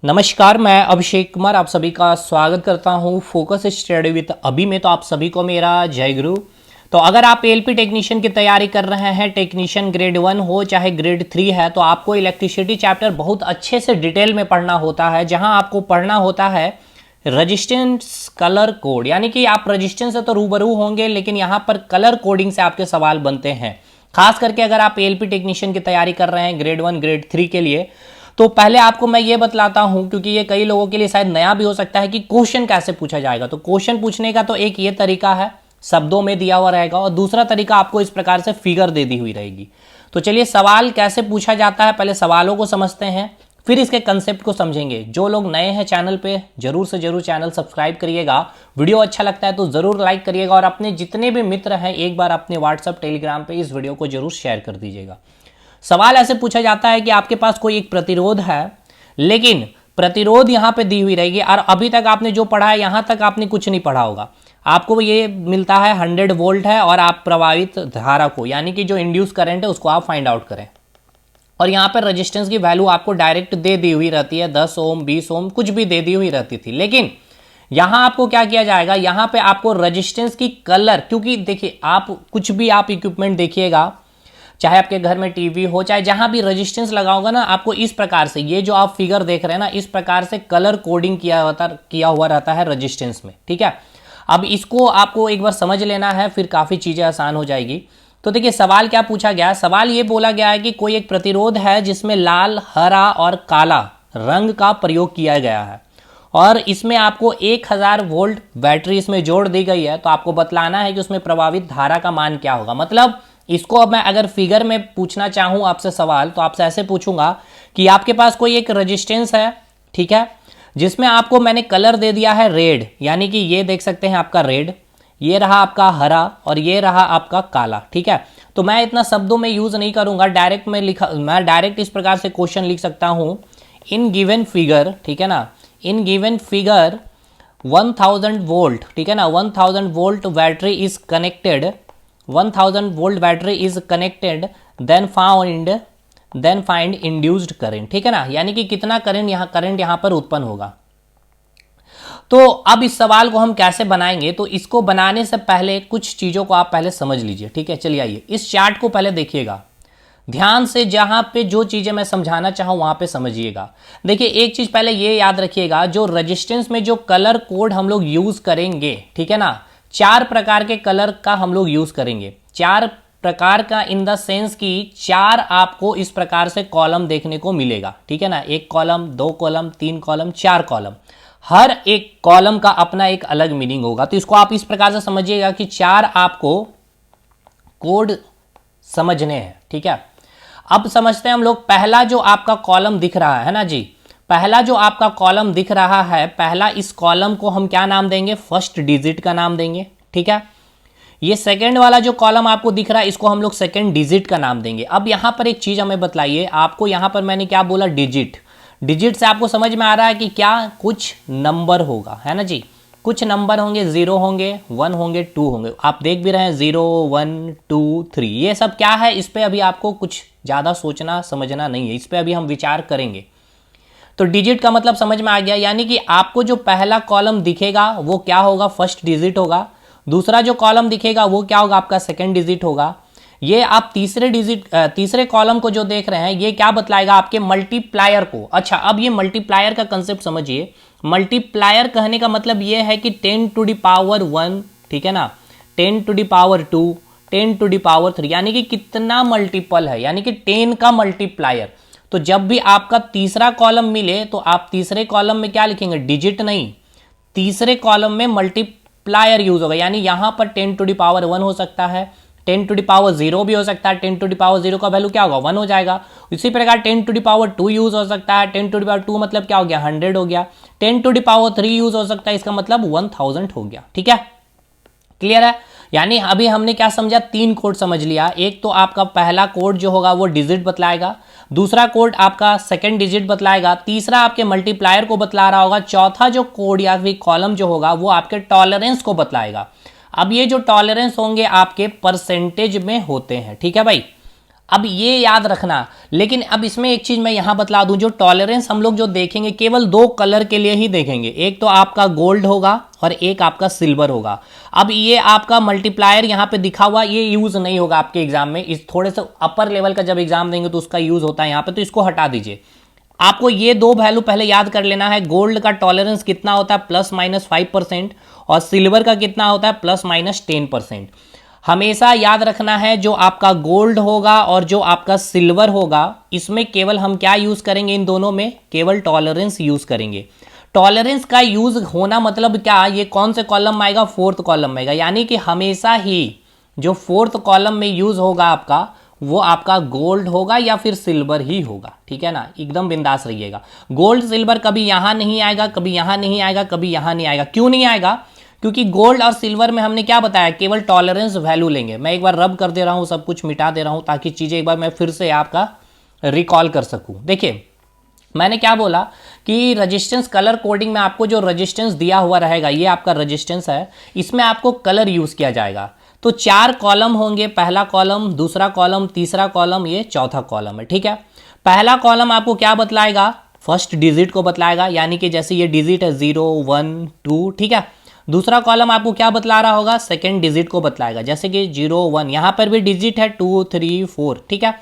नमस्कार, मैं अभिषेक कुमार आप सभी का स्वागत करता हूं फोकस स्टडी विद अभी में। तो आप सभी को मेरा जय गुरु। तो अगर आप एलपी टेक्नीशियन की तैयारी कर रहे हैं, टेक्नीशियन ग्रेड 1 हो चाहे ग्रेड 3 है, तो आपको इलेक्ट्रिसिटी चैप्टर बहुत अच्छे से डिटेल में पढ़ना होता है, जहां आपको पढ़ना होता है रजिस्टेंस कलर कोड। यानी कि आप रजिस्टेंस से तो रूबरू होंगे, लेकिन यहाँ पर कलर कोडिंग से आपके सवाल बनते हैं। खास करके अगर आप एलपी टेक्नीशियन की तैयारी कर रहे हैं ग्रेड 1 ग्रेड 3 के लिए, तो पहले आपको मैं ये बतलाता हूं, क्योंकि ये कई लोगों के लिए शायद नया भी हो सकता है कि क्वेश्चन कैसे पूछा जाएगा। तो क्वेश्चन पूछने का तो एक ये तरीका है, शब्दों में दिया हुआ रहेगा, और दूसरा तरीका आपको इस प्रकार से फिगर दे दी हुई रहेगी। तो चलिए सवाल कैसे पूछा जाता है, पहले सवालों को समझते हैं, फिर इसके कंसेप्ट को समझेंगे। जो लोग नए हैं चैनल पे, जरूर से जरूर चैनल सब्सक्राइब करिएगा। वीडियो अच्छा लगता है तो जरूर लाइक करिएगा, और अपने जितने भी मित्र हैं एक बार अपने व्हाट्सएप टेलीग्राम पे इस वीडियो को जरूर शेयर कर दीजिएगा। सवाल ऐसे पूछा जाता है कि आपके पास कोई एक प्रतिरोध है, लेकिन प्रतिरोध यहां पे दी हुई रहेगी, और अभी तक आपने जो पढ़ा है यहां तक आपने कुछ नहीं पढ़ा होगा। आपको ये मिलता है 100 वोल्ट है, और आप प्रभावित धारा को, यानी कि जो इंड्यूस करंट है उसको आप फाइंड आउट करें। और यहाँ पर रेजिस्टेंस की वैल्यू आपको डायरेक्ट दे दी हुई रहती है, 10 ओम 20 ओम कुछ भी दे दी हुई रहती थी। लेकिन यहाँ आपको क्या किया जाएगा, यहाँ पे आपको रेजिस्टेंस की कलर, क्योंकि देखिए आप कुछ भी आप इक्विपमेंट देखिएगा, चाहे आपके घर में टीवी हो, चाहे जहां भी रेजिस्टेंस लगा होगा ना, आपको इस प्रकार से, ये जो आप फिगर देख रहे हैं ना, इस प्रकार से कलर कोडिंग किया हुआ रहता है रेजिस्टेंस में। ठीक है, अब इसको आपको एक बार समझ लेना है, फिर काफ़ी चीज़ें आसान हो जाएगी। तो देखिए सवाल क्या पूछा गया, सवाल ये बोला गया है कि कोई एक प्रतिरोध है जिसमें लाल, हरा और काला रंग का प्रयोग किया गया है, और इसमें आपको 1000 वोल्ट बैटरी इसमें जोड़ दी गई है। तो आपको बतलाना है कि उसमें प्रभावित धारा का मान क्या होगा। मतलब इसको अब मैं अगर फिगर में पूछना चाहूं आपसे सवाल, तो आपसे ऐसे पूछूंगा कि आपके पास कोई एक रेजिस्टेंस है, ठीक है, जिसमें आपको मैंने कलर दे दिया है रेड, यानी कि ये देख सकते हैं आपका रेड, ये रहा आपका हरा, और ये रहा आपका काला। ठीक है, तो मैं इतना शब्दों में यूज नहीं करूंगा, मैं डायरेक्ट इस प्रकार से क्वेश्चन लिख सकता हूं, इन गिवन फिगर, ठीक है ना, इन गिवन फिगर 1000 वोल्ट, ठीक है ना, 1000 volt battery is connected, 1000 volt battery is connected, then find induced current. ठीक है ना, यानी कि कितना करंट यहां पर उत्पन्न होगा। तो अब इस सवाल को हम कैसे बनाएंगे, तो इसको बनाने से पहले कुछ चीजों को आप पहले समझ लीजिए। ठीक है, चलिए आइए इस चार्ट को पहले देखिएगा ध्यान से, जहां पे जो चीजें मैं समझाना चाहूं वहां पे समझिएगा। देखिए एक चीज पहले ये याद रखिएगा, जो रेजिस्टेंस में जो कलर कोड हम लोग यूज करेंगे, ठीक है ना, 4 प्रकार के कलर का हम लोग यूज करेंगे। 4 प्रकार का इन द सेंस कि 4 आपको इस प्रकार से कॉलम देखने को मिलेगा। ठीक है ना, 1 कॉलम, 2 कॉलम, 3 कॉलम, 4 कॉलम, हर एक कॉलम का अपना एक अलग मीनिंग होगा। तो इसको आप इस प्रकार से समझिएगा कि 4 आपको कोड समझने हैं। ठीक है, अब समझते हैं हम लोग। पहला जो आपका कॉलम दिख रहा है ना जी, पहला जो आपका कॉलम दिख रहा है, पहला इस कॉलम को हम क्या नाम देंगे, फर्स्ट डिजिट का नाम देंगे। ठीक है, ये सेकंड वाला जो कॉलम आपको दिख रहा है, इसको हम लोग सेकंड डिजिट का नाम देंगे। अब यहां पर एक चीज हमें बतलाइए, आपको यहां पर मैंने क्या बोला, डिजिट। डिजिट से आपको समझ में आ रहा है कि क्या कुछ नंबर होगा, है ना जी, कुछ नंबर होंगे, 0 होंगे, 1 होंगे, 2 होंगे। आप देख भी रहे हैं 0 1 2 3, ये सब क्या है, इस पे अभी आपको कुछ ज्यादा सोचना समझना नहीं है, इस पे अभी हम विचार करेंगे। तो डिजिट का मतलब समझ में आ गया, यानी कि आपको जो पहला कॉलम दिखेगा वो क्या होगा, फर्स्ट डिजिट होगा। दूसरा जो कॉलम दिखेगा वो क्या होगा, आपका सेकंड डिजिट होगा। ये आप तीसरे कॉलम को जो देख रहे हैं, ये क्या बतलाएगा, आपके मल्टीप्लायर को। अच्छा, अब ये मल्टीप्लायर का कंसेप्ट समझिए। मल्टीप्लायर कहने का मतलब ये है कि 10 टू द पावर 1, ठीक है ना, 10 to the power 2, 10 to the power 3, यानी कि कितना मल्टीपल है, यानी कि 10 का मल्टीप्लायर। तो जब भी आपका तीसरा कॉलम मिले, तो आप तीसरे कॉलम में क्या लिखेंगे, डिजिट नहीं, तीसरे कॉलम में मल्टीप्लायर यूज होगा। यानी यहां पर 10 टू द पावर 1 हो सकता है, 10 टू द पावर 0 भी हो सकता है, 10 टू द पावर 0 का वैल्यू क्या होगा, 1 हो जाएगा। इसी प्रकार 10 टू द पावर 2 यूज हो सकता है, 10 टू द पावर 2 मतलब क्या हो गया, 100 हो गया। 10 टू द पावर 3 यूज हो सकता है, इसका मतलब 1000 हो गया। ठीक है, क्लियर है। यानी अभी हमने क्या समझा, 3 कोड समझ लिया। एक तो आपका पहला कोड जो होगा वो डिजिट बतलाएगा, दूसरा कोड आपका सेकंड डिजिट बतलाएगा, तीसरा आपके मल्टीप्लायर को बतला रहा होगा, चौथा जो कोड या फिर कॉलम जो होगा वो आपके टॉलरेंस को बतलाएगा। अब ये जो टॉलरेंस होंगे आपके परसेंटेज में होते हैं। ठीक है भाई, अब ये याद रखना। लेकिन अब इसमें एक चीज मैं यहां बतला दूं, जो टॉलरेंस हम लोग जो देखेंगे केवल दो कलर के लिए ही देखेंगे, एक तो आपका गोल्ड होगा और एक आपका सिल्वर होगा। अब ये आपका मल्टीप्लायर यहां पे दिखा हुआ ये यूज नहीं होगा आपके एग्जाम में, इस थोड़े से अपर लेवल का जब एग्जाम देंगे तो उसका यूज होता है यहां पे, तो इसको हटा दीजिए। आपको ये दो वैल्यू पहले याद कर लेना है। गोल्ड का टॉलरेंस कितना होता है, +-5%, और सिल्वर का कितना होता है, +-10%। हमेशा याद रखना है जो आपका गोल्ड होगा और जो आपका सिल्वर होगा, इसमें केवल हम क्या यूज करेंगे, इन दोनों में केवल टॉलरेंस यूज करेंगे। टॉलरेंस का यूज होना मतलब क्या, ये कौन से कॉलम में आएगा, फोर्थ कॉलम में आएगा। यानी कि हमेशा ही जो फोर्थ कॉलम में यूज होगा आपका, वो आपका गोल्ड होगा या फिर सिल्वर ही होगा। ठीक है ना, एकदम बिंदास रहिएगा। गोल्ड सिल्वर कभी यहां नहीं आएगा, कभी यहां नहीं आएगा, कभी यहां नहीं आएगा। क्यों नहीं आएगा, क्योंकि गोल्ड और सिल्वर में हमने क्या बताया, केवल टॉलरेंस वैल्यू लेंगे। मैं एक बार रब कर दे रहा हूं, सब कुछ मिटा दे रहा हूं ताकि चीजें एक बार मैं फिर से आपका रिकॉल कर सकूं। देखिए मैंने क्या बोला कि रेजिस्टेंस कलर कोडिंग में आपको जो रेजिस्टेंस दिया हुआ रहेगा, ये आपका रेजिस्टेंस है, इसमें आपको कलर यूज किया जाएगा। तो 4 कॉलम होंगे, पहला कॉलम, दूसरा कॉलम, तीसरा कॉलम, ये चौथा कॉलम है। ठीक है, पहला कॉलम आपको क्या बतलाएगा, फर्स्ट डिजिट को बतलाएगा, यानी कि जैसे ये डिजिट है 0 1 2। ठीक है, दूसरा कॉलम आपको क्या बतला रहा होगा, सेकेंड डिजिट को बतलाएगा, जैसे कि 0 1, यहां पर भी डिजिट है 2 3 4। ठीक है,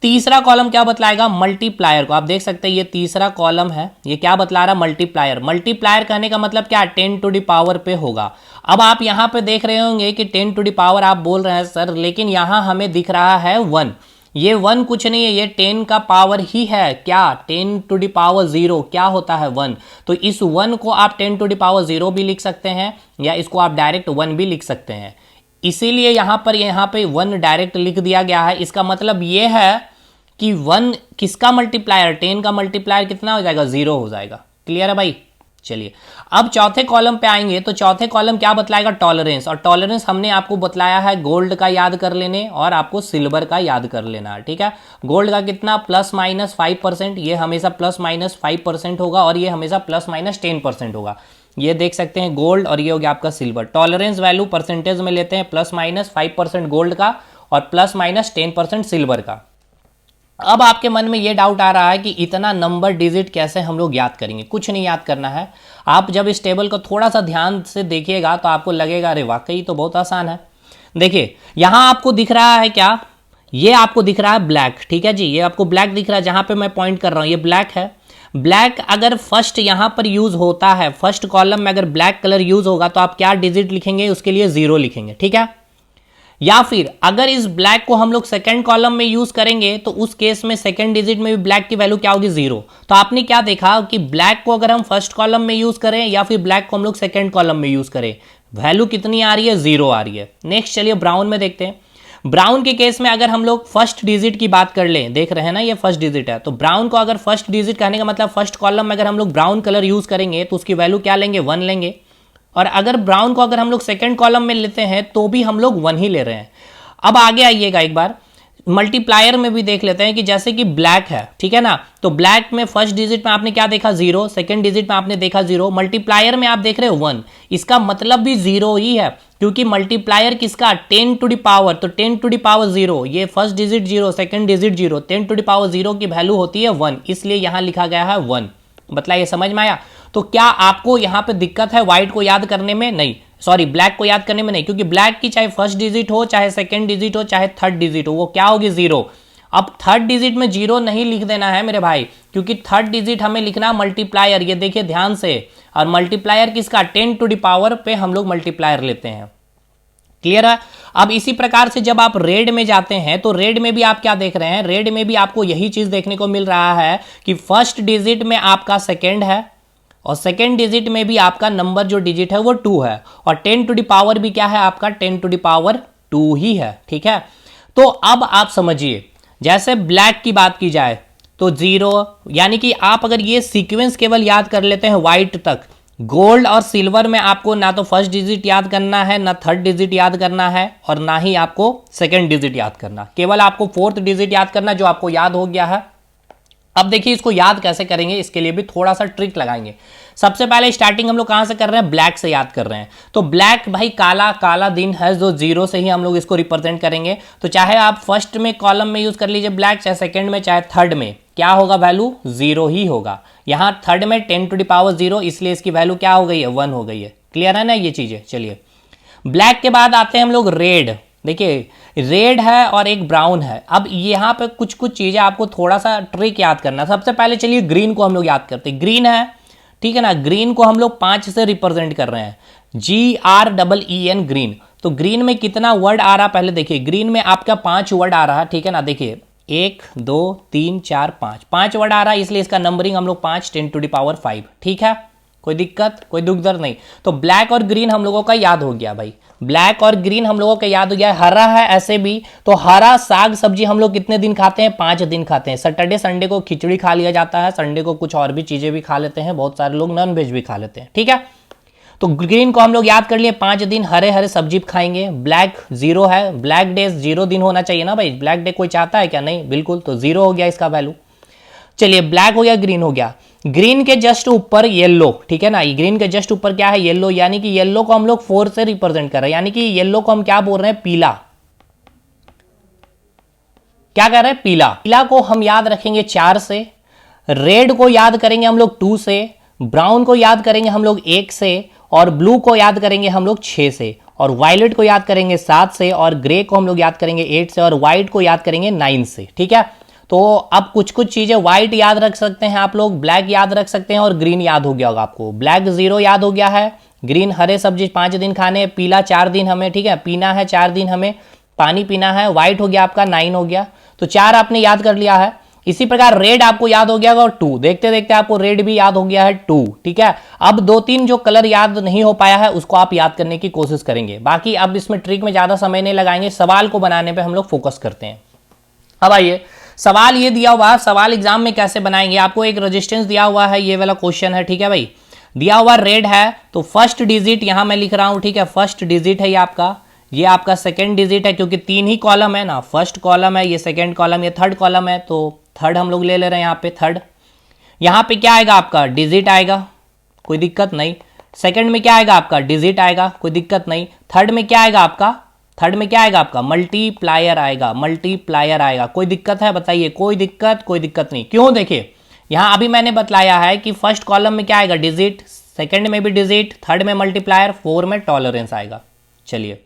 तीसरा कॉलम क्या बतलाएगा, मल्टीप्लायर को। आप देख सकते हैं ये तीसरा कॉलम है, ये क्या बतला रहा है, मल्टीप्लायर। मल्टीप्लायर कहने का मतलब क्या, 10 टू द पावर पे होगा। अब आप यहां पे देख रहे होंगे कि 10 टू द पावर आप बोल रहे हैं सर, लेकिन यहां हमें दिख रहा है 1। ये 1 कुछ नहीं है, ये 10 का पावर ही है। क्या, 10 टू द पावर 0 क्या होता है, 1। तो इस 1 को आप 10 टू द पावर 0 भी लिख सकते हैं, या इसको आप डायरेक्ट 1 भी लिख सकते हैं। इसीलिए यहां पे 1 डायरेक्ट लिख दिया गया है। इसका मतलब ये है कि 1 किसका मल्टीप्लायर, 10 का मल्टीप्लायर कितना हो जाएगा, 0 हो जाएगा। क्लियर है भाई। चलिए अब चौथे कॉलम पे आएंगे, तो चौथे कॉलम क्या बतलाएगा, टॉलरेंस। और टॉलरेंस हमने आपको बतलाया है गोल्ड का याद कर लेने और आपको सिल्वर का याद कर लेना है। ठीक है, गोल्ड का कितना, +-5%, ये हमेशा +-5% होगा, और ये हमेशा +-10% होगा। ये देख सकते हैं गोल्ड, और ये हो गया आपका सिल्वर। टॉलरेंस वैल्यू परसेंटेज में लेते हैं, +-5% गोल्ड का और +-10% सिल्वर का। अब आपके मन में ये डाउट आ रहा है कि इतना नंबर डिजिट कैसे हम लोग याद करेंगे। कुछ नहीं याद करना है। आप जब इस टेबल को थोड़ा सा ध्यान से देखिएगा तो आपको लगेगा अरे वाकई तो बहुत आसान है। देखिए यहां आपको दिख रहा है क्या, ये आपको दिख रहा है ब्लैक। ठीक है जी, ये आपको ब्लैक दिख रहा है, जहां पे मैं पॉइंट कर रहा हूं ये ब्लैक है। ब्लैक अगर फर्स्ट यहां पर यूज होता है, फर्स्ट कॉलम में अगर ब्लैक कलर यूज होगा तो आप क्या डिजिट लिखेंगे, उसके लिए 0 लिखेंगे। ठीक है, या फिर अगर इस ब्लैक को हम लोग सेकंड कॉलम में यूज करेंगे तो उस केस में सेकंड डिजिट में भी ब्लैक की वैल्यू क्या होगी, 0। तो आपने क्या देखा कि ब्लैक को अगर हम फर्स्ट कॉलम में यूज करें या फिर ब्लैक को हम लोग सेकंड कॉलम में यूज करें, वैल्यू कितनी आ रही है, 0 आ रही है। नेक्स्ट चलिए ब्राउन में देखते हैं। ब्राउन के केस में अगर हम लोग फर्स्ट डिजिट की बात कर लें, देख रहे हैं ना ये फर्स्ट डिजिट है, तो ब्राउन को अगर फर्स्ट डिजिट कहने का मतलब फर्स्ट कॉलम में अगर हम लोग ब्राउन कलर यूज करेंगे तो उसकी वैल्यू क्या लेंगे, 1 लेंगे। और अगर ब्राउन को अगर हम लोग सेकंड कॉलम में लेते हैं तो भी हम लोग 1 ही ले रहे हैं। अब आगे आइएगा एक बार, मल्टीप्लायर में भी देख लेते हैं कि जैसे कि ब्लैक है, ठीक है ना, तो ब्लैक में फर्स्ट डिजिट में आपने क्या देखा, 0, सेकंड डिजिट में आपने देखा 0, मल्टीप्लायर में आप देख रहे हो 1, इसका मतलब भी 0 ही है, क्योंकि मल्टीप्लायर किसका, 10 टू द पावर, तो 10 टू द पावर 0, ये first digit 0, second digit 0, 10 to the power 0 की वैल्यू होती है 1, इसलिए यहां लिखा गया है 1। बताइए समझ में आया। तो क्या आपको यहां पे दिक्कत है व्हाइट को याद करने में, नहीं सॉरी ब्लैक को याद करने में नहीं, क्योंकि ब्लैक की चाहे फर्स्ट डिजिट हो, चाहे सेकंड डिजिट हो, चाहे थर्ड डिजिट हो, वो क्या होगी, 0। अब थर्ड डिजिट में 0 नहीं लिख देना है मेरे भाई, क्योंकि थर्ड डिजिट हमें लिखना मल्टीप्लायर, ये देखिए ध्यान से, और मल्टीप्लायर किसका, 10 टू द पावर पे हम लोग मल्टीप्लायर लेते हैं। क्लियर है। अब इसी प्रकार से जब आप रेड में जाते हैं तो रेड में भी आप क्या देख रहे हैं, रेड में भी आपको यही चीज देखने को मिल रहा है कि फर्स्ट डिजिट में आपका सेकेंड है और सेकेंड डिजिट में भी आपका नंबर जो डिजिट है वो 2 है, और 10 टू द पावर भी क्या है आपका, 10 टू द पावर 2 ही है। ठीक है, तो अब आप समझिए, जैसे ब्लैक की बात की जाए तो 0, यानी कि आप अगर ये सीक्वेंस केवल याद कर लेते हैं व्हाइट तक, गोल्ड और सिल्वर में आपको ना तो फर्स्ट डिजिट याद करना है, ना थर्ड डिजिट याद करना है, और ना ही आपको सेकेंड डिजिट याद करना, केवल आपको फोर्थ डिजिट याद करना, जो आपको याद हो गया है। अब देखिए इसको याद कैसे करेंगे, इसके लिए भी थोड़ा सा ट्रिक लगाएंगे। सबसे पहले स्टार्टिंग हम लोग कहां से कर रहे हैं, ब्लैक से याद कर रहे हैं। तो ब्लैक भाई काला, काला दिन है, जो जीरो से ही हम लोग इसको रिप्रेजेंट करेंगे। तो चाहे आप फर्स्ट में कॉलम में यूज कर लीजिए ब्लैक, चाहे सेकंड में, चाहे थर्ड में, क्या होगा वैल्यू जीरो ही होगा। यहां थर्ड में 10⁻0, इसलिए इसकी वैल्यू क्या हो गई है, 1 हो गई है। क्लियर है ना ये चीजें। चलिए ब्लैक के बाद आते हैं हम लोग रेड। देखिए रेड है और एक ब्राउन है। अब यहाँ पे कुछ कुछ चीजें आपको थोड़ा सा ट्रिक याद करना। सबसे पहले चलिए ग्रीन को हम लोग याद करते हैं। ग्रीन है, ठीक है ना, ग्रीन को हम लोग 5 से रिप्रेजेंट कर रहे हैं, GREEN ग्रीन। तो ग्रीन में कितना वर्ड आ रहा पहले देखिए, ग्रीन में आपका 5 वर्ड आ रहा, ठीक है ना। देखिए 1 2 3 4 5 वर्ड आ रहा है, इसलिए इसका नंबरिंग हम लोग 5 10⁵, ठीक है। कोई दिक्कत, कोई दुख दर्द नहीं। तो ब्लैक और ग्रीन हम लोगों का याद हो गया भाई, ब्लैक और ग्रीन हम लोगों का याद हो गया। हरा है ऐसे भी, तो हरा साग सब्जी हम लोग कितने दिन खाते हैं, 5 दिन खाते हैं। सैटरडे संडे को खिचड़ी खा लिया जाता है, संडे को कुछ और भी चीजें भी खा लेते हैं, बहुत सारे लोग नॉन वेज भी खा लेते हैं, ठीक है। तो ग्रीन को हम लोग याद कर लिए, 5 दिन हरे हरे सब्जी खाएंगे। ब्लैक 0 है, ब्लैक डे 0 दिन होना चाहिए ना भाई, ब्लैक डे कोई चाहता है क्या, नहीं बिल्कुल। तो 0 हो गया इसका वैल्यू। चलिए ब्लैक हो गया, ग्रीन हो गया। ग्रीन के जस्ट ऊपर येलो, ठीक है ना, ग्रीन के जस्ट ऊपर क्या है, येलो, यानी कि येलो को हम लोग 4 से रिप्रेजेंट कर रहे हैं, यानी कि येलो को हम क्या बोल रहे हैं, पीला। क्या कर रहे हैं, पीला। पीला को हम याद रखेंगे 4 से, रेड को याद करेंगे हम लोग 2 से, ब्राउन को याद करेंगे हम लोग 1 से, और ब्लू को याद करेंगे हम लोग 6 से, और वायलेट को याद करेंगे 7 से, और ग्रे को हम लोग याद करेंगे 8 से, और व्हाइट को याद करेंगे 9 से, ठीक है। तो अब कुछ कुछ चीजें व्हाइट याद रख सकते हैं आप लोग, ब्लैक याद रख सकते हैं, और ग्रीन याद हो गया होगा आपको। ब्लैक 0 याद हो गया है, ग्रीन हरे सब्जी 5 दिन खाने, पीला 4 दिन हमें, ठीक है, पीना है 4 दिन हमें पानी पीना है। व्हाइट हो गया आपका 9 हो गया, तो 4 आपने याद कर लिया है। इसी प्रकार रेड आपको याद हो गया और 2, देखते देखते आपको रेड भी याद हो गया है 2, ठीक है। अब 2-3 जो कलर याद नहीं हो पाया है उसको आप याद करने की कोशिश करेंगे। बाकी अब इसमें ट्रिक में ज्यादा समय नहीं लगाएंगे, सवाल को बनाने पे हम लोग फोकस करते हैं। अब आइए सवाल ये दिया हुआ है, सवाल एग्जाम में कैसे बनाएंगे। आपको एक रेजिस्टेंस दिया हुआ है, ये वाला क्वेश्चन है, ठीक है भाई। दिया हुआ रेड है, तो फर्स्ट डिजिट यहां मैं लिख रहा हूं, ठीक है, फर्स्ट डिजिट है ये आपका सेकंड डिजिट है, क्योंकि 3 ही कॉलम है ना, फर्स्ट कॉलम है, ये सेकंड कॉलम, ये थर्ड कॉलम है, तो थर्ड हम लोग ले ले रहे हैं यहाँ पे थर्ड। यहाँ पे क्या आएगा आपका, डिजिट आएगा, कोई दिक्कत नहीं। सेकंड में क्या आएगा आपका, डिजिट आएगा, कोई दिक्कत नहीं। थर्ड में क्या आएगा आपका, थर्ड में क्या आएगा आपका, मल्टीप्लायर आएगा, मल्टीप्लायर आएगा। कोई दिक्कत है बताइए, कोई दिक्कत नहीं। क्यों, देखिए यहां अभी मैंने बतलाया है कि फर्स्ट कॉलम में क्या आएगा, डिजिट, सेकंड में भी डिजिट, थर्ड में मल्टीप्लायर, 4 में टॉलरेंस आएगा। चलिए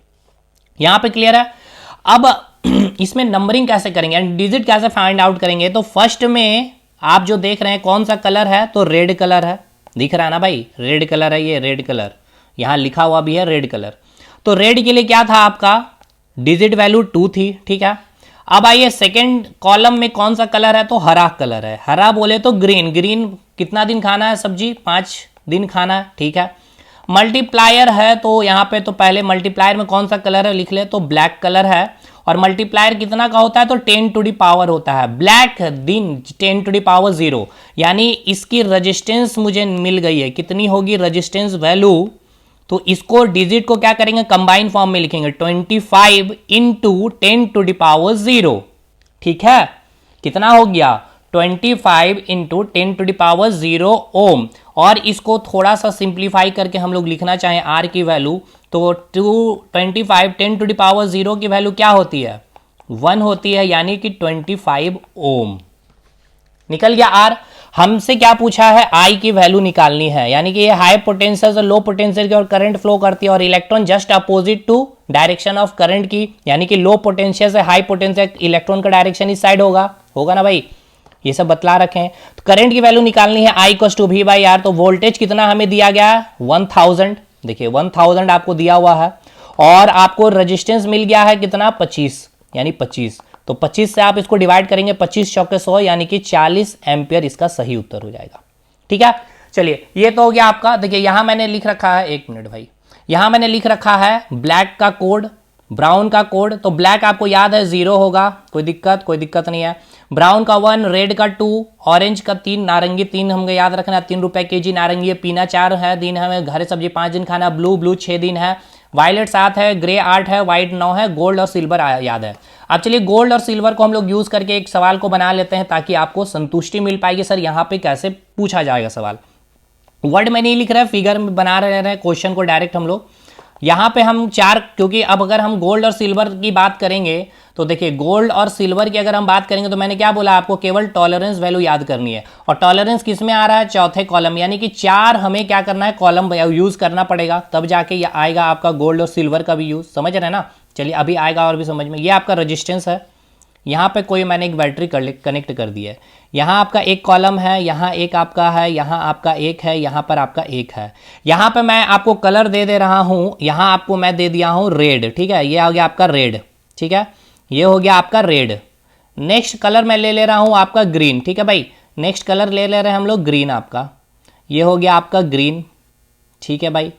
यहां पे क्लियर है। अब इसमें नंबरिंग कैसे करेंगे एंड डिजिट कैसे फाइंड आउट करेंगे। तो फर्स्ट में आप जो देख रहे हैं कौन सा कलर है, तो रेड कलर है, दिख रहा है ना भाई, रेड कलर है, ये रेड कलर यहां लिखा हुआ भी है रेड कलर। तो रेड के लिए क्या था आपका, डिजिट वैल्यू 2 थी, ठीक है। अब आइए सेकंड कॉलम में कौन सा कलर है, तो हरा कलर है। हरा बोले तो ग्रीन, ग्रीन कितना दिन खाना है सब्जी, 5 दिन खाना है, ठीक है। मल्टीप्लायर है, तो यहाँ पे तो पहले मल्टीप्लायर में कौन सा कलर है लिख ले, तो ब्लैक कलर है। और मल्टीप्लायर कितना का होता है, तो 10 टू दी पावर होता है। ब्लैक दिन 10 टू दी पावर 0, यानी इसकी रेजिस्टेंस मुझे मिल गई है, कितनी होगी रेजिस्टेंस वैल्यू। तो इसको डिजिट को क्या करेंगे, कंबाइन फॉर्म में लिखेंगे, 25 इंटू 10 टू दी पावर 0, ठीक है। कितना हो गया, 25 इंटू 10 टू दी पावर 0 ओम। और इसको थोड़ा सा सिंप्लीफाई करके हम लोग लिखना चाहें आर की वैल्यू, तो 25 10 टू दी पावर 0 की वैल्यू क्या होती है, 1 होती है, यानी कि 25 ओम। निकल गया आर। हमसे क्या पूछा है, आई की वैल्यू निकालनी है, यानी कि ये हाई पोटेंशियल से लो पोटेंशियल की और करंट फ्लो करती है, और electron just opposite to direction of current की, यानी कि लो पोटेंशियल से हाई पोटेंशियल इलेक्ट्रॉन का डायरेक्शन इस साइड होगा ना भाई, ये सब बतला रखे हैं। तो करंट की वैल्यू निकालनी है, I equals to V by R. तो वोल्टेज कितना हमें दिया गया है, 1000, देखिए 1000 आपको दिया हुआ है, और आपको रेजिस्टेंस मिल गया है कितना, 25, यानी 25। तो 25 से आप इसको डिवाइड करेंगे, 25 चौके 100, यानी कि 40 एम्पियर इसका सही उत्तर हो जाएगा, ठीक है। चलिए ये तो हो गया आपका। देखिए यहां मैंने लिख रखा है, एक मिनट भाई, यहां मैंने लिख रखा है ब्लैक का कोड, ब्राउन का कोड। तो ब्लैक आपको याद है 0 होगा, कोई दिक्कत नहीं है। ब्राउन का 1, रेड का 2, ऑरेंज का 3, नारंगी 3 हमें याद रखना, 3 रुपए केजी नारंगी है, पीना 4 है दिन, हमें हरी सब्जी 5 दिन खाना, ब्लू 6 दिन है, वायलेट 7 है, ग्रे 8 है, व्हाइट 9 है, गोल्ड और सिल्वर याद है। अब चलिए गोल्ड और सिल्वर को हम लोग यूज करके एक सवाल को बना लेते हैं ताकि आपको संतुष्टि मिल पाएगी सर यहाँ पे कैसे पूछा जाएगा सवाल। वर्ड में नहीं लिख रहे हैं, फिगर में बना रहे हैं क्वेश्चन को डायरेक्ट हम लोग। यहाँ पे हम चार, क्योंकि अब अगर हम गोल्ड और सिल्वर की बात करेंगे तो देखिए गोल्ड और सिल्वर की अगर हम बात करेंगे तो मैंने क्या बोला आपको, केवल टॉलरेंस वैल्यू याद करनी है। और टॉलरेंस किस में आ रहा है, चौथे कॉलम, यानी कि चार हमें क्या करना है, कॉलम यूज करना पड़ेगा, तब जाके ये आएगा आपका गोल्ड और सिल्वर का भी यूज। समझ रहे हैं ना, चलिए अभी आएगा और भी समझ में। ये आपका रजिस्टेंस है, यहाँ पे कोई मैंने एक बैटरी कनेक्ट कर दी है। यहाँ आपका एक कॉलम है, यहाँ एक आपका है, यहाँ आपका एक है, यहाँ पर आपका एक है। यहाँ पे मैं आपको कलर दे रहा हूँ, यहाँ आपको मैं दे दिया हूँ रेड, ठीक है, ये हो गया आपका रेड, ठीक है, ये हो गया आपका रेड। नेक्स्ट कलर मैं ले रहा हूँ आपका ग्रीन, ठीक है भाई, नेक्स्ट कलर ले रहे हैं हम लोग ग्रीन आपका, ये हो गया आपका ग्रीन, ठीक है भाई।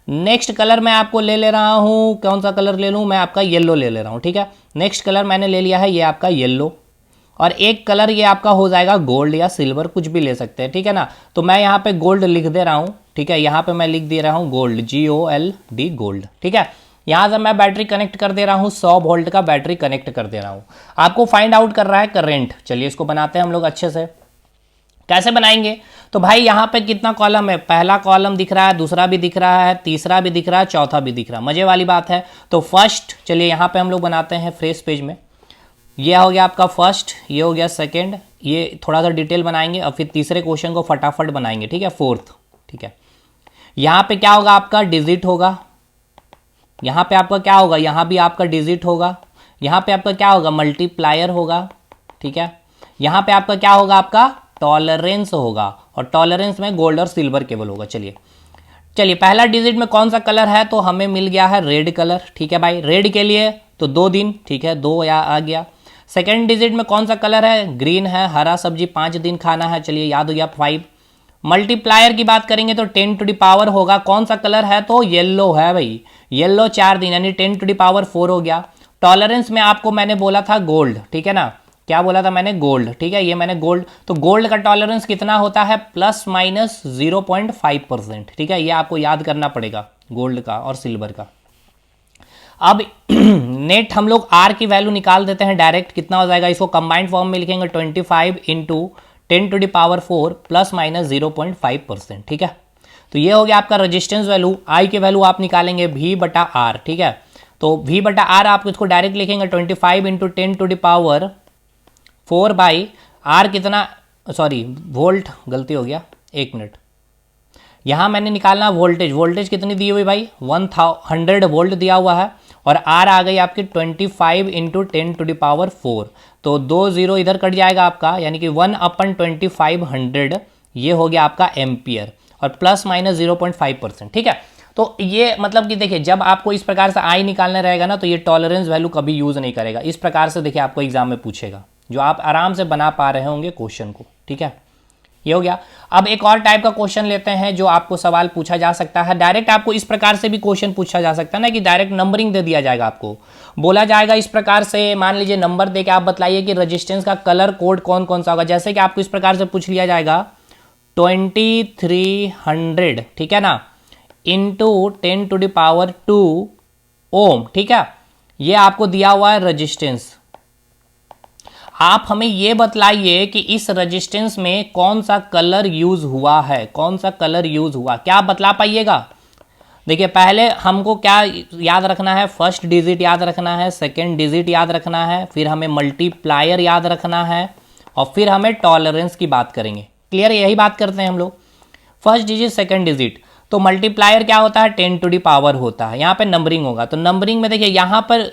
नेक्स्ट कलर मैं आपको ले रहा हूँ, कौन सा कलर ले लूँ मैं, आपका येलो ले रहा हूँ, ठीक है। नेक्स्ट कलर मैंने ले लिया है ये आपका येलो, और एक कलर ये आपका हो जाएगा गोल्ड या सिल्वर, कुछ भी ले सकते हैं, ठीक है ना। तो मैं यहाँ पे गोल्ड लिख दे रहा हूँ, ठीक है, यहाँ पे मैं लिख दे रहा हूँ गोल्ड, GOLD गोल्ड, ठीक है। यहाँ से मैं बैटरी कनेक्ट कर दे रहा हूँ, 100 वोल्ट का बैटरी कनेक्ट कर दे रहा हूँ। आपको फाइंड आउट कर रहा है करंट। चलिए इसको बनाते हैं हम लोग अच्छे से। कैसे बनाएंगे, तो भाई यहाँ पे कितना कॉलम है, पहला कॉलम दिख रहा है, दूसरा भी दिख रहा है, तीसरा भी दिख रहा है, चौथा भी दिख रहा है, मजे वाली बात है। तो फर्स्ट, चलिए यहाँ पे हम लोग बनाते हैं फ्रेश पेज में। ये हो गया आपका फर्स्ट, ये हो गया सेकंड, ये थोड़ा सा डिटेल बनाएंगे और फिर तीसरे क्वेश्चन को फटाफट बनाएंगे, ठीक है, फोर्थ, ठीक है। यहाँ पे क्या होगा आपका डिजिट होगा, यहाँ पे आपका क्या होगा, यहाँ भी आपका डिजिट होगा, यहाँ पे आपका क्या होगा, मल्टीप्लायर होगा, ठीक है। यहाँ पे आपका क्या होगा, आपका टॉलरेंस होगा, और टॉलरेंस में गोल्ड और सिल्वर केवल होगा। चलिए पहला डिजिट में कौन सा कलर है, तो हमें मिल गया है रेड कलर, ठीक है भाई। रेड के लिए तो 2 दिन, ठीक है, 2 या आ गया। सेकेंड डिजिट में कौन सा कलर है, ग्रीन है, हरा सब्जी 5 दिन खाना है, चलिए याद हो गया 5। मल्टीप्लायर की बात करेंगे तो 10 टू द पावर होगा, कौन सा कलर है, तो येलो है भाई, येलो 4 दिन यानी 10 टू द पावर 4 हो गया। टॉलरेंस में आपको मैंने बोला था गोल्ड, ठीक है ना, क्या बोला था मैंने, गोल्ड, ठीक है, ये मैंने गोल्ड, तो गोल्ड का टॉलरेंस कितना होता है, ±0.5%, ठीक है, ये आपको याद करना पड़ेगा गोल्ड का और सिल्वर का। अब नेट हम लोग आर की वैल्यू निकाल देते हैं डायरेक्ट, कितना हो जाएगा, इसको कंबाइंड फॉर्म में लिखेंगे 25 इंटू 10 टू द पावर 4 ±0.5%, ठीक है। तो ये हो गया आपका रेजिस्टेंस वैल्यू। आई की वैल्यू आप निकालेंगे V/R, ठीक है, तो V/R आप इसको डायरेक्ट लिखेंगे 25 into 10 to the power 4 by R कितना, सॉरी वोल्ट, गलती हो गया, 1 मिनट, यहाँ मैंने निकालना वोल्टेज, वोल्टेज कितनी दी हुई भाई, 100 वोल्ट दिया हुआ है, और आर आ गई आपकी 25 इंटू 10 टू द पावर 4, तो 2 0 इधर कट जाएगा आपका, यानी कि 1/2500, ये हो गया आपका एम्पियर, और ±0.5%, ठीक है। तो ये मतलब कि देखिए जब आपको इस प्रकार से आई निकालना रहेगा ना, तो ये टॉलरेंस वैल्यू कभी यूज नहीं करेगा। इस प्रकार से देखिए आपको एग्जाम में पूछेगा, जो आप आराम से बना पा रहे होंगे क्वेश्चन को, ठीक है, ये हो गया। अब एक और टाइप का क्वेश्चन लेते हैं जो आपको सवाल पूछा जा सकता है डायरेक्ट, आपको इस प्रकार से भी क्वेश्चन पूछा जा सकता है ना, कि डायरेक्ट नंबरिंग दे दिया जाएगा, आपको बोला जाएगा इस प्रकार से, मान लीजिए नंबर दे के आप बताइए कि रेजिस्टेंस का कलर कोड कौन कौन सा होगा। जैसे कि आपको इस प्रकार से पूछ लिया जाएगा 2300, ठीक है ना, इंटू 10 टू द पावर 2 ओम, ठीक है, ये आपको दिया हुआ है रेजिस्टेंस। आप हमें ये बतलाइए कि इस रेजिस्टेंस में कौन सा कलर यूज हुआ है, कौन सा कलर यूज हुआ, क्या आप बतला पाइएगा। देखिए पहले हमको क्या याद रखना है, फर्स्ट डिजिट याद रखना है, सेकंड डिजिट याद रखना है, फिर हमें मल्टीप्लायर याद रखना है, और फिर हमें टॉलरेंस की बात करेंगे। क्लियर, यही बात करते हैं हम लोग, फर्स्ट डिजिट सेकंड डिजिट। तो मल्टीप्लायर क्या होता है, 10 टू द पावर होता है, यहाँ पे नंबरिंग होगा, तो नंबरिंग में देखिए यहाँ पर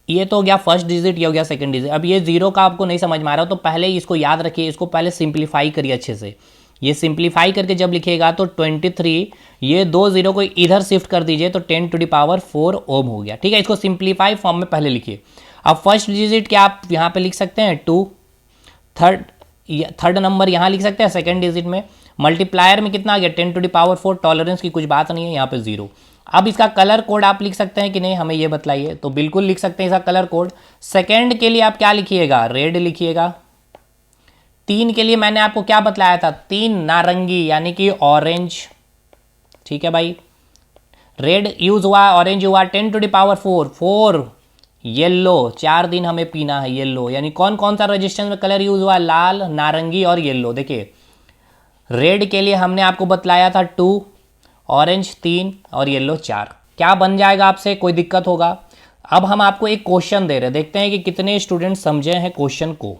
ये तो हो गया फर्स्ट डिजिट, ये हो गया सेकंड डिजिट। अब ये 0 का आपको नहीं समझ में आ रहा हो तो पहले ही इसको याद रखिए, इसको पहले सिंप्लीफाई करिए अच्छे से। ये सिंप्लीफाई करके जब लिखिएगा तो 23, ये 2 0 को इधर शिफ्ट कर दीजिए तो 10 टू द पावर 4 ओम हो गया, ठीक है। इसको सिंप्लीफाई फॉर्म में पहले लिखिए। अब फर्स्ट डिजिट क्या आप यहाँ पे लिख सकते हैं 2, थर्ड नंबर यहाँ लिख सकते हैं सेकंड डिजिट में। मल्टीप्लायर में कितना आ गया 10 टू द पावर 4, टॉलरेंस की कुछ बात नहीं है, यहाँ पे 0। अब इसका कलर कोड आप लिख सकते हैं कि नहीं, हमें ये बतलाइए। तो बिल्कुल लिख सकते हैं इसका कलर कोड। सेकंड के लिए आप क्या लिखिएगा, रेड लिखिएगा। 3 के लिए मैंने आपको क्या बतलाया था, 3 नारंगी यानी कि ऑरेंज, ठीक है भाई। रेड यूज हुआ, ऑरेंज हुआ, 10 टू द पावर 4, 4 येलो 4 दिन हमें पीना है येलो, यानी कौन कौन सा रेजिस्टेंस में कलर यूज हुआ, लाल, नारंगी और येलो। देखिए रेड के लिए हमने आपको बतलाया था 2, ऑरेंज 3 और येलो 4। क्या बन जाएगा आपसे, कोई दिक्कत होगा। अब हम आपको एक क्वेश्चन दे रहे हैं, देखते हैं कि कितने स्टूडेंट समझे हैं क्वेश्चन को।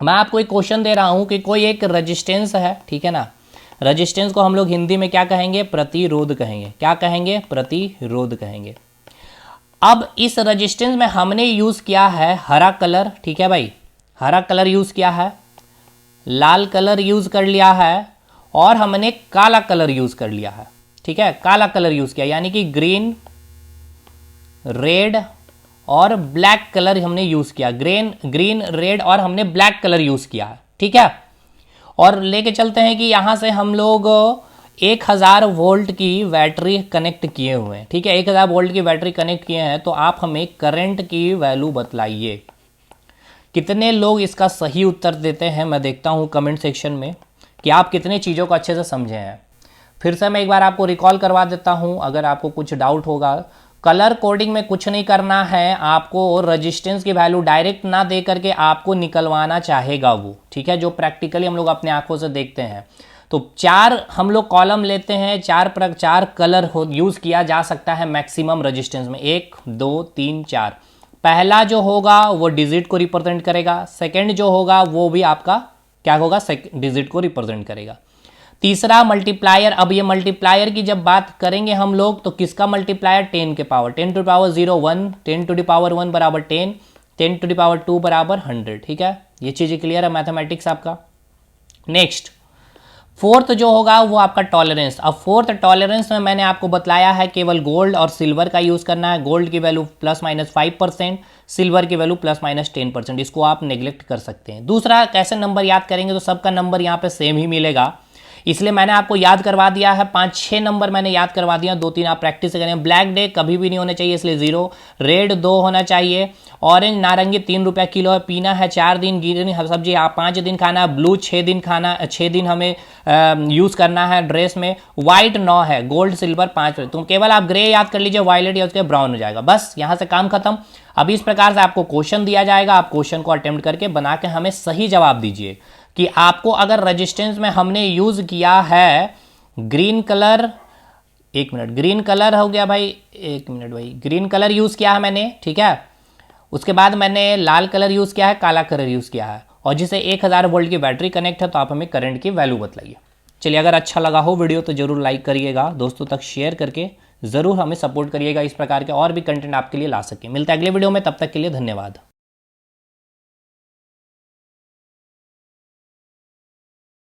मैं आपको एक क्वेश्चन दे रहा हूं कि कोई एक रेजिस्टेंस है, ठीक है ना, रेजिस्टेंस को हम लोग हिंदी में क्या कहेंगे, प्रतिरोध कहेंगे। क्या कहेंगे, प्रतिरोध कहेंगे। अब इस रेजिस्टेंस में हमने यूज़ किया है हरा कलर, ठीक है भाई, हरा कलर यूज़ किया है, लाल कलर यूज़ कर लिया है और हमने काला कलर यूज़ कर लिया है, ठीक है, काला कलर यूज़ किया, यानी कि ग्रीन, रेड और ब्लैक कलर हमने यूज़ किया। ग्रीन रेड और हमने ब्लैक कलर यूज़ किया है, ठीक है। और लेके चलते हैं कि यहाँ से हम लोग 1000 वोल्ट की बैटरी कनेक्ट किए हुए हैं, ठीक है, 1000 वोल्ट की बैटरी कनेक्ट किए हैं। तो आप हमें करंट की वैल्यू बतलाइए। कितने लोग इसका सही उत्तर देते हैं, मैं देखता हूँ कमेंट सेक्शन में कि आप कितने चीज़ों को अच्छे से समझे हैं। फिर से मैं एक बार आपको रिकॉल करवा देता हूँ, अगर आपको कुछ डाउट होगा। कलर कोडिंग में कुछ नहीं करना है आपको, रेजिस्टेंस की वैल्यू डायरेक्ट ना दे करके आपको निकलवाना चाहेगा वो, ठीक है, जो प्रैक्टिकली हम लोग अपने आंखों से देखते हैं। तो 4 हम लोग कॉलम लेते हैं, 4 कलर यूज़ किया जा सकता है मैक्सिमम रेजिस्टेंस में, 1 2 3 4। पहला जो होगा वो डिजिट को रिप्रेजेंट करेगा, सेकंड जो होगा वो भी आपका क्या होगा, डिजिट को रिप्रेजेंट करेगा। तीसरा मल्टीप्लायर, अब ये मल्टीप्लायर की जब बात करेंगे हम लोग तो किसका मल्टीप्लायर, 10 के power, 10 to power 0 1, 10 to power 1 बराबर 10, 10 टू पावर 2 बराबर 100, ठीक है, ये चीज़ें क्लियर है मैथमेटिक्स आपका। नेक्स्ट फोर्थ जो होगा वो आपका टॉलरेंस। अब फोर्थ टॉलरेंस में मैंने आपको बतलाया है केवल गोल्ड और सिल्वर का यूज़ करना है। गोल्ड की वैल्यू +-5%, सिल्वर की वैल्यू +-10%, इसको आप नेग्लेक्ट कर सकते हैं। दूसरा कैसे नंबर याद करेंगे, तो सबका नंबर यहाँ पे सेम ही मिलेगा, इसलिए मैंने आपको याद करवा दिया है, 5-6 नंबर मैंने याद करवा दिया, 2-3 आप प्रैक्टिस करें। ब्लैक डे कभी भी नहीं होना चाहिए इसलिए 0, रेड 2 होना चाहिए, ऑरेंज नारंगी 3 रुपया किलो है, पीना है 4 दिन, ग्रीन सब्जी 5 दिन खाना है, ब्लू 6 दिन खाना, 6 दिन हमें यूज़ करना है ड्रेस में, व्हाइट 9 है, गोल्ड सिल्वर 5। तो केवल आप ग्रे याद कर लीजिए, वायलेट या उसके ब्राउन हो जाएगा, बस यहाँ से काम खत्म। अब इस प्रकार से आपको क्वेश्चन दिया जाएगा, आप क्वेश्चन को अटेम्प्ट करके बना के हमें सही जवाब दीजिए कि आपको अगर रेजिस्टेंस में हमने यूज़ किया है ग्रीन कलर, एक मिनट, ग्रीन कलर हो गया भाई, एक मिनट भाई, ग्रीन कलर यूज़ किया है मैंने, ठीक है, उसके बाद मैंने लाल कलर यूज़ किया है, काला कलर यूज़ किया है, और जिसे 1000 वोल्ट की बैटरी कनेक्ट है, तो आप हमें करंट की वैल्यू बतलाइए। चलिए, अगर अच्छा लगा हो वीडियो तो ज़रूर लाइक करिएगा, दोस्तों तक शेयर करके ज़रूर हमें सपोर्ट करिएगा, इस प्रकार के और भी कंटेंट आपके लिए ला सकें। मिलते हैं अगले वीडियो में, तब तक के लिए धन्यवाद।